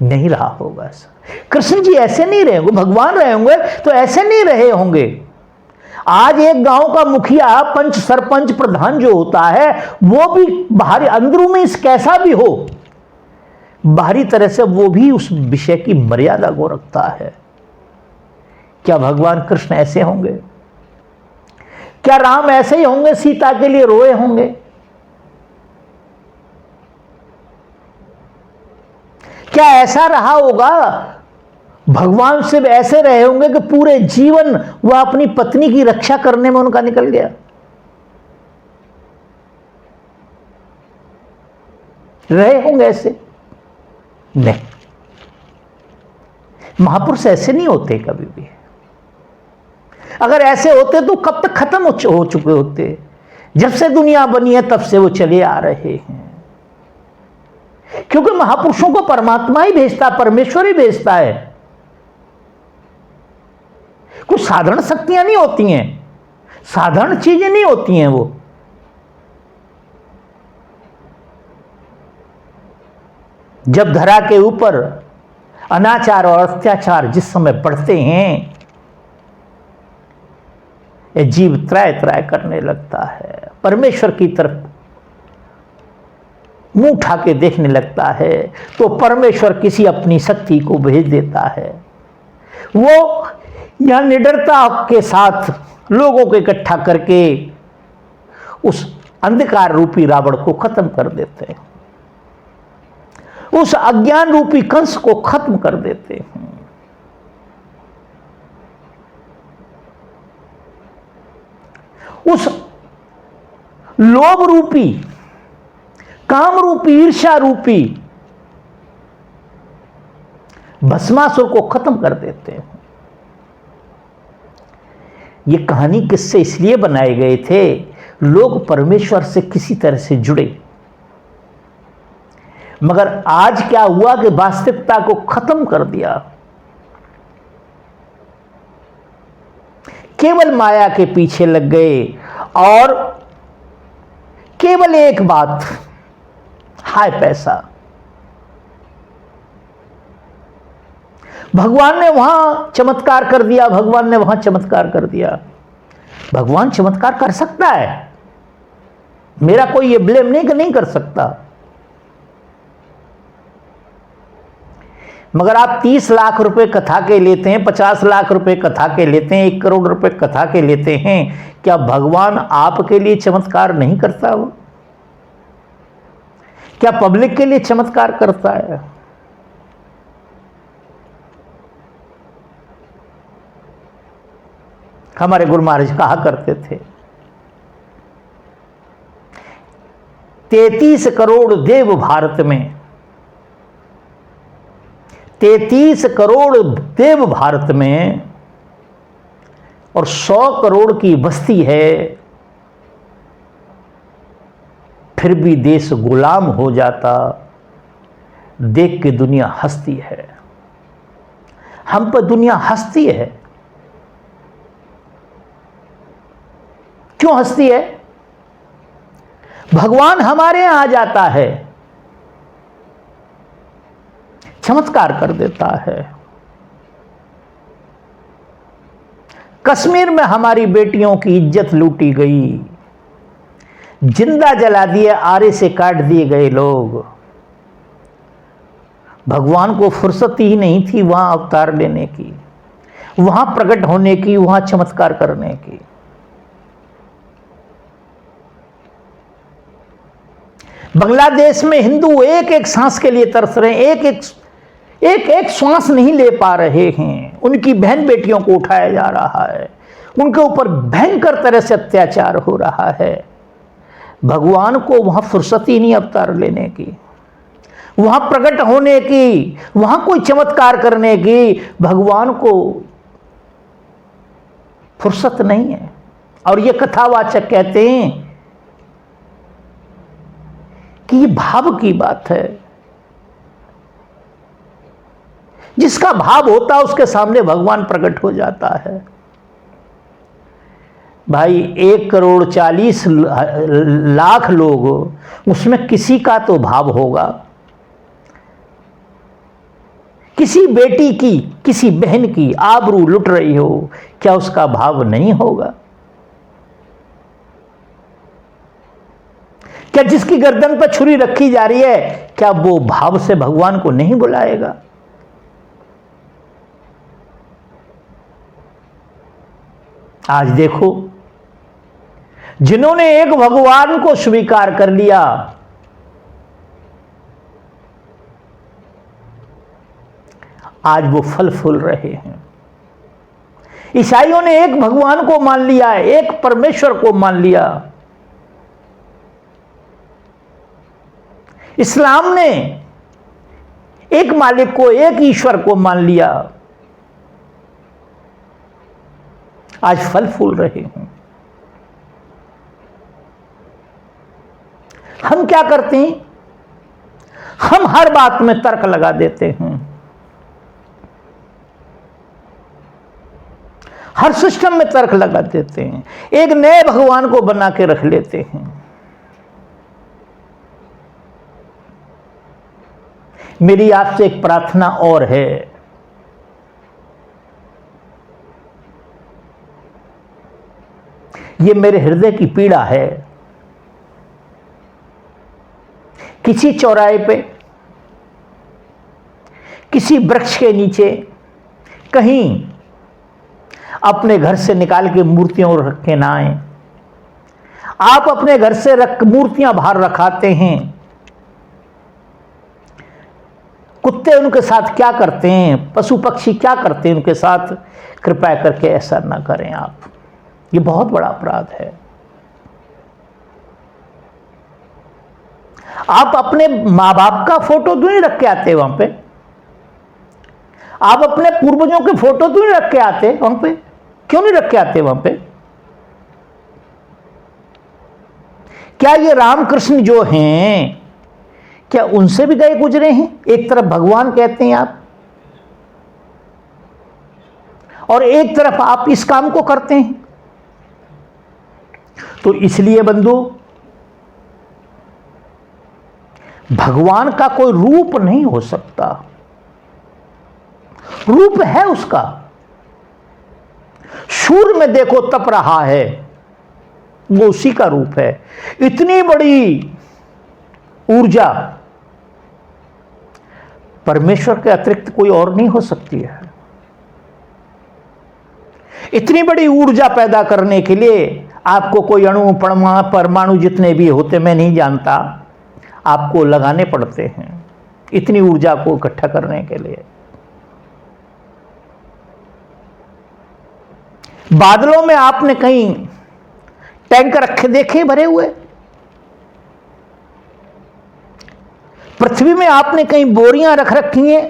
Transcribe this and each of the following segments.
नहीं रहा होगा ऐसा। कृष्ण जी ऐसे नहीं रहे होंगे, भगवान रहे होंगे तो ऐसे नहीं रहे होंगे। आज एक गांव का मुखिया, पंच, सरपंच, प्रधान जो होता है, वो भी बाहरी अंदरूनी कैसा भी हो, बाहरी तरह से वो भी उस विषय की मर्यादा को रखता है। क्या भगवान कृष्ण ऐसे होंगे? क्या राम ऐसे ही होंगे, सीता के लिए रोए होंगे? क्या ऐसा रहा होगा? भगवान सिर्फ ऐसे रहे होंगे कि पूरे जीवन वह अपनी पत्नी की रक्षा करने में उनका निकल गया? रहे होंगे ऐसे? नहीं, महापुरुष ऐसे नहीं होते कभी भी। अगर ऐसे होते तो कब तक खत्म हो चुके होते। जब से दुनिया बनी है तब से वो चले आ रहे हैं, क्योंकि महापुरुषों को परमात्मा ही भेजता, परमेश्वर ही भेजता है। कुछ साधारण शक्तियां नहीं होती हैं, साधारण चीजें नहीं होती हैं वो। जब धरा के ऊपर अनाचार और अत्याचार जिस समय बढ़ते हैं, ये जीव त्राय त्राय करने लगता है, परमेश्वर की तरफ मुंह उठा के देखने लगता है, तो परमेश्वर किसी अपनी शक्ति को भेज देता है। वो यहां निडरता के साथ लोगों को इकट्ठा करके उस अंधकार रूपी रावण को खत्म कर देते हैं, उस अज्ञान रूपी कंस को खत्म कर देते हैं। उस लोभ रूपी, काम रूपी, ईर्ष्या रूपी भस्मासुर को खत्म कर देते हैं। ये कहानी किससे इसलिए बनाए गए थे? लोग परमेश्वर से किसी तरह से जुड़े। मगर आज क्या हुआ कि वास्तविकता को खत्म कर दिया। केवल माया के पीछे लग गए और केवल एक बात, हाय पैसा। भगवान ने वहां चमत्कार कर दिया, भगवान ने वहां चमत्कार कर दिया। भगवान चमत्कार कर सकता है, मेरा कोई ये ब्लेम नहीं कि नहीं कर सकता। मगर आप 30 लाख रुपए कथा के लेते हैं, 50 लाख रुपए कथा के लेते हैं, 1 करोड़ रुपए कथा के लेते हैं, क्या भगवान आपके लिए चमत्कार नहीं करता? वो क्या पब्लिक के लिए चमत्कार करता है? हमारे गुरु महाराज कहा करते थे, 33 करोड़ देव भारत में, 33 करोड़ देव भारत में और 100 करोड़ की बस्ती है, फिर भी देश गुलाम हो जाता। देख के दुनिया हंसती है, हम पर दुनिया हंसती है। क्यों हंसती है? भगवान हमारे यहां आ जाता है, चमत्कार कर देता है। कश्मीर में हमारी बेटियों की इज्जत लूटी गई, जिंदा जला दिए, आरे से काट दिए गए लोग। भगवान को फुर्सत ही नहीं थी वहां अवतार लेने की, वहां प्रकट होने की, वहां चमत्कार करने की। बांग्लादेश में हिंदू एक एक सांस के लिए तरस रहे हैं, एक एक श्वास नहीं ले पा रहे हैं। उनकी बहन बेटियों को उठाया जा रहा है, उनके ऊपर भयंकर तरह से अत्याचार हो रहा है। भगवान को वहां फुर्सत ही नहीं अवतार लेने की, वहां प्रकट होने की, वहां कोई चमत्कार करने की भगवान को फुर्सत नहीं है। और ये कथावाचक कहते हैं कि ये भाव की बात है। जिसका भाव होता है उसके सामने भगवान प्रकट हो जाता है। भाई 1,40,00,000 लोग, उसमें किसी का तो भाव होगा। किसी बेटी की, किसी बहन की आबरू लुट रही हो, क्या उसका भाव नहीं होगा? क्या जिसकी गर्दन पर छुरी रखी जा रही है, क्या वो भाव से भगवान को नहीं बुलाएगा? आज देखो, जिन्होंने एक भगवान को स्वीकार कर लिया, आज वो फल फूल रहे हैं। ईसाइयों ने एक भगवान को मान लिया, एक परमेश्वर को मान लिया। इस्लाम ने एक मालिक को, एक ईश्वर को मान लिया। आज फल फूल रहे हैं। हम क्या करते हैं? हम हर बात में तर्क लगा देते हैं, हर सिस्टम में तर्क लगा देते हैं, एक नए भगवान को बना के रख लेते हैं। मेरी आपसे एक प्रार्थना और है, ये मेरे हृदय की पीड़ा है। किसी चौराहे पे, किसी वृक्ष के नीचे, कहीं अपने घर से निकाल के मूर्तियों रख के ना आए। आप अपने घर से मूर्तियां बाहर रखाते हैं, कुत्ते उनके साथ क्या करते हैं, पशु पक्षी क्या करते हैं उनके साथ, कृपया करके ऐसा ना करें आप। ये बहुत बड़ा अपराध है। आप अपने मां बाप का फोटो क्यों नहीं रख के आते वहां पे? आप अपने पूर्वजों के फोटो क्यों नहीं रख के आते वहां पे? क्यों नहीं रख के आते वहां पे? क्या ये रामकृष्ण जो हैं, क्या उनसे भी गए गुजरे हैं? एक तरफ भगवान कहते हैं आप, और एक तरफ आप इस काम को करते हैं। तो इसलिए बंधु, भगवान का कोई रूप नहीं हो सकता। रूप है उसका, सूर्य में देखो तप रहा है, वो उसी का रूप है। इतनी बड़ी ऊर्जा परमेश्वर के अतिरिक्त कोई और नहीं हो सकती है। इतनी बड़ी ऊर्जा पैदा करने के लिए आपको कोई अणु, परमाणु जितने भी होते मैं नहीं जानता, आपको लगाने पड़ते हैं इतनी ऊर्जा को इकट्ठा करने के लिए। बादलों में आपने कहीं टैंक रखे देखे भरे हुए? पृथ्वी में आपने कहीं बोरियां रख रखी हैं?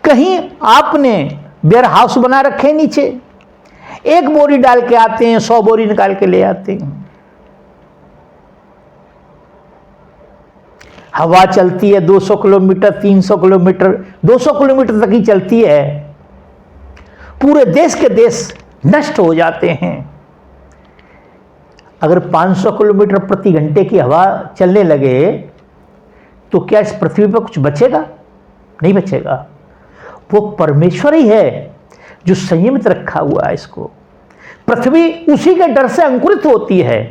कहीं आपने वेयर हाउस बना रखे नीचे? एक बोरी डाल के आते हैं, 100 बोरी निकाल के ले आते हैं। हवा चलती है 200 किलोमीटर, 300 किलोमीटर, 200 किलोमीटर तक ही चलती है। पूरे देश के देश नष्ट हो जाते हैं। अगर 500 किलोमीटर प्रति घंटे की हवा चलने लगे तो क्या इस पृथ्वी पर कुछ बचेगा? नहीं बचेगा। वो परमेश्वर ही है जो संयमित रखा हुआ है इसको। पृथ्वी उसी के डर से अंकुरित होती है।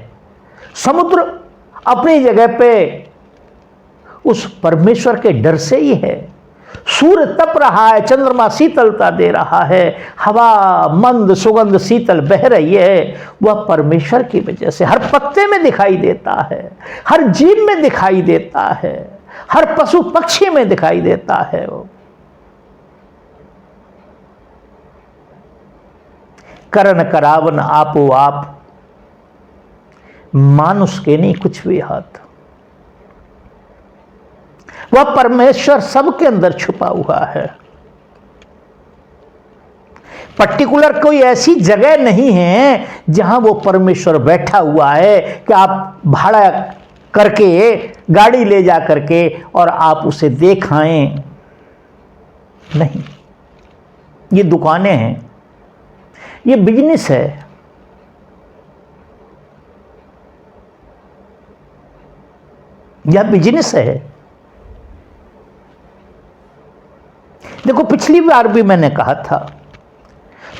समुद्र अपनी जगह पे उस परमेश्वर के डर से ही है। सूर्य तप रहा है, चंद्रमा शीतलता दे रहा है, हवा मंद सुगंध शीतल बह रही है, वह परमेश्वर की वजह से हर पत्ते में दिखाई देता है, हर जीव में दिखाई देता है, हर पशु पक्षी में दिखाई देता है। वो करण करावन आपो आप, मानुष के नहीं कुछ भी हाथ। वह परमेश्वर सबके अंदर छुपा हुआ है। पर्टिकुलर कोई ऐसी जगह नहीं है जहां वो परमेश्वर बैठा हुआ है कि आप भाड़ा करके गाड़ी ले जा करके और आप उसे देखाएं। नहीं, ये दुकानें हैं, ये बिजनेस है। यह बिजनेस है। देखो, पिछली बार भी मैंने कहा था,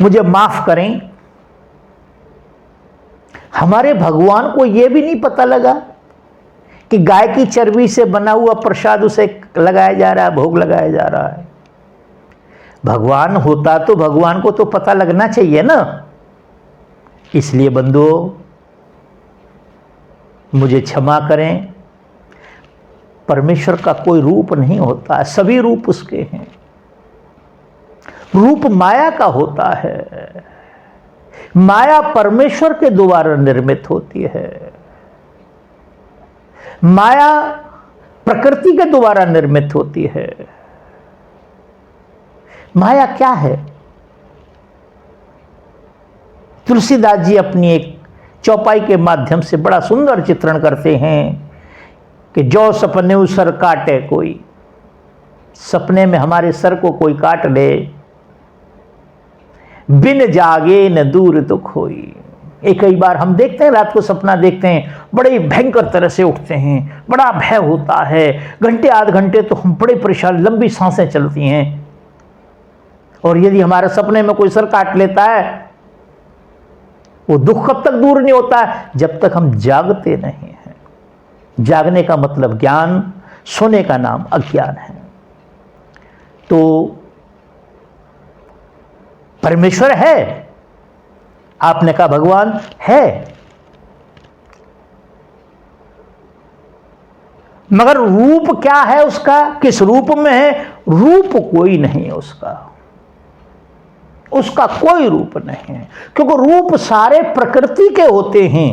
मुझे माफ करें, हमारे भगवान को यह भी नहीं पता लगा कि गाय की चर्बी से बना हुआ प्रसाद उसे लगाया जा रहा है, भोग लगाया जा रहा है। भगवान होता तो भगवान को तो पता लगना चाहिए ना। इसलिए बंधुओं, मुझे क्षमा करें, परमेश्वर का कोई रूप नहीं होता है, सभी रूप उसके हैं। रूप माया का होता है, माया परमेश्वर के द्वारा निर्मित होती है। माया प्रकृति के द्वारा निर्मित होती है। माया क्या है? तुलसीदास जी अपनी एक चौपाई के माध्यम से बड़ा सुंदर चित्रण करते हैं कि जो सपने सर काटे कोई, सपने में हमारे सर को कोई काट ले, बिन जागे न दूर दुख होई। एक कई बार हम देखते हैं, रात को सपना देखते हैं, बड़े भयंकर तरह से उठते हैं, बड़ा भय होता है, घंटे आध घंटे तो हम बड़े परेशान, लंबी सांसें चलती हैं। और यदि हमारे सपने में कोई सर काट लेता है, वो दुख कब तक दूर नहीं होता है? जब तक हम जागते नहीं हैं। जागने का मतलब ज्ञान, सोने का नाम अज्ञान है। तो परमेश्वर है, आपने कहा भगवान है, मगर रूप क्या है उसका? किस रूप में है? रूप कोई नहीं है उसका, उसका कोई रूप नहीं है, क्योंकि रूप सारे प्रकृति के होते हैं,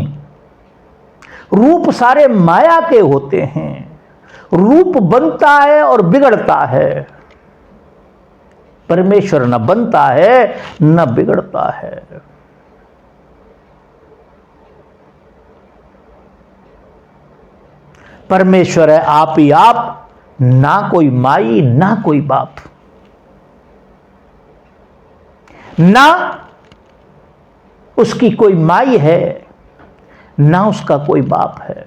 रूप सारे माया के होते हैं। रूप बनता है और बिगड़ता है, परमेश्वर न बनता है न बिगड़ता है। परमेश्वर है आप ही आप, ना कोई माई ना कोई बाप, ना उसकी कोई माई है, ना उसका कोई बाप है,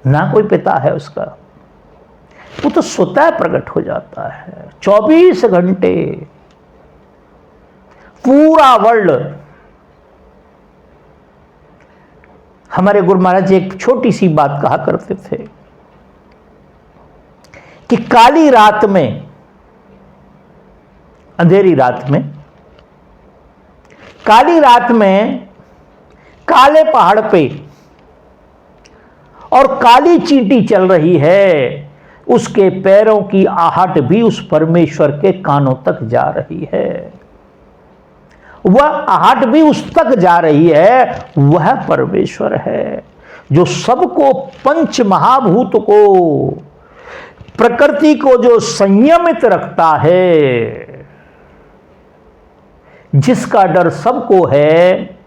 ना कोई पिता है उसका। वो तो स्वतः प्रकट हो जाता है। 24 घंटे पूरा वर्ल्ड। हमारे गुरु महाराज जी एक छोटी सी बात कहा करते थे कि काली रात में, अंधेरी रात में, काली रात में काले पहाड़ पे और काली चींटी चल रही है, उसके पैरों की आहट भी उस परमेश्वर के कानों तक जा रही है। वह आहट भी उस तक जा रही है, वह परमेश्वर है जो सबको, पंच महाभूत को, प्रकृति को जो संयमित रखता है, जिसका डर सबको है,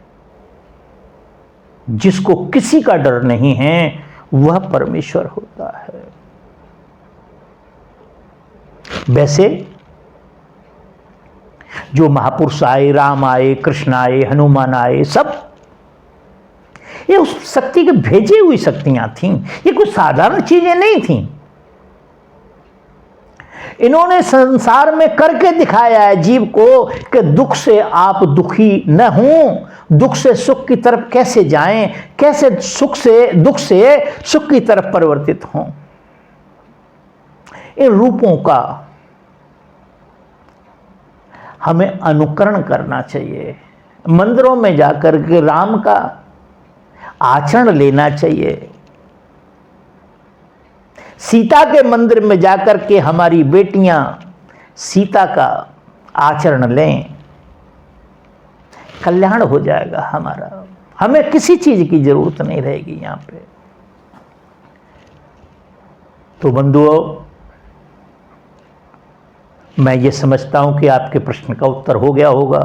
जिसको किसी का डर नहीं है, वह परमेश्वर होता है। वैसे जो महापुरुष आए, राम आए, कृष्ण आए, हनुमान आए, सब ये उस शक्ति के भेजी हुई शक्तियां थीं। ये कुछ साधारण चीजें नहीं थीं। इन्होंने संसार में करके दिखाया है जीव को कि दुख से आप दुखी न हों, दुख से सुख की तरफ कैसे जाएं, कैसे सुख से, दुख से सुख की तरफ परिवर्तित हों। इन रूपों का हमें अनुकरण करना चाहिए। मंदिरों में जाकर के राम का आचरण लेना चाहिए। सीता के मंदिर में जाकर के हमारी बेटियां सीता का आचरण लें, कल्याण हो जाएगा हमारा। हमें किसी चीज की जरूरत नहीं रहेगी यहां पे। तो बंधुओं, मैं ये समझता हूं कि आपके प्रश्न का उत्तर हो गया होगा।